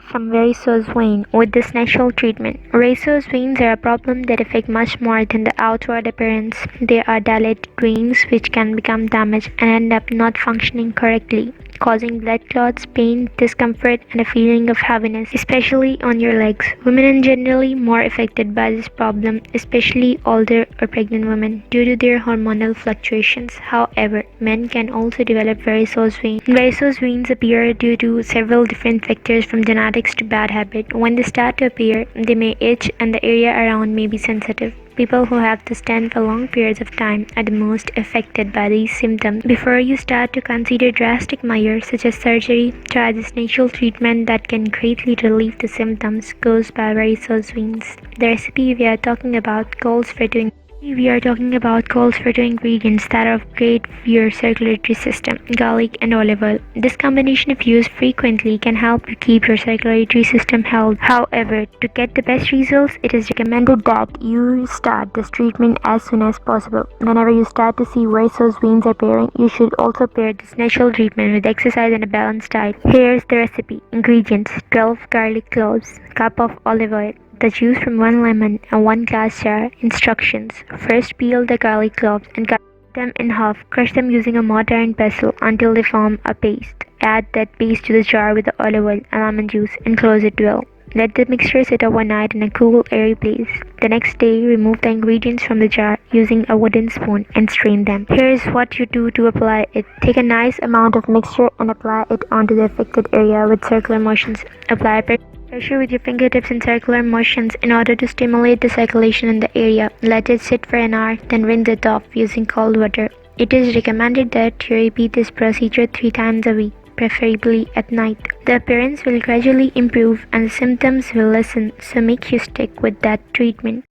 from varicose vein with this natural treatment. Varicose veins are a problem that affect much more than the outward appearance. They are dilated veins which can become damaged and end up not functioning correctly, causing blood clots, pain, discomfort, and a feeling of heaviness, especially on your legs. Women are generally more affected by this problem, especially older or pregnant women, due to their hormonal fluctuations. However, men can also develop varicose veins. Varicose veins appear due to several different factors from genetics to bad habit. When they start to appear, they may itch and the area around may be sensitive. People who have to stand for long periods of time are the most affected by these symptoms. Before you start to consider drastic measures such as surgery, try this natural treatment that can greatly relieve the symptoms caused by varicose veins. The recipe we are talking about calls for two ingredients that are of great for your circulatory system: garlic and olive oil. This combination, if used frequently, can help you keep your circulatory system healthy. However, to get the best results, it is recommended that you start this treatment as soon as possible. Whenever you start to see varicose veins appearing, you should also pair this natural treatment with exercise and a balanced diet. Here's the recipe. Ingredients: 12 garlic cloves, cup of olive oil, the juice from 1 lemon, and 1 glass jar. Instructions: first, peel the garlic cloves and cut them in half. Crush them using a mortar and pestle until they form a paste. Add that paste to the jar with the olive oil and lemon juice and close it well. Let the mixture sit overnight in a cool, airy place. The next day, remove the ingredients from the jar using a wooden spoon and strain them. Here's what you do to apply it. Take a nice amount of mixture and apply it onto the affected area with circular motions. Apply pressure with your fingertips in circular motions in order to stimulate the circulation in the area. Let it sit for an hour, then rinse it off using cold water. It is recommended that you repeat this procedure 3 times a week, preferably at night. The appearance will gradually improve and the symptoms will lessen, so make you stick with that treatment.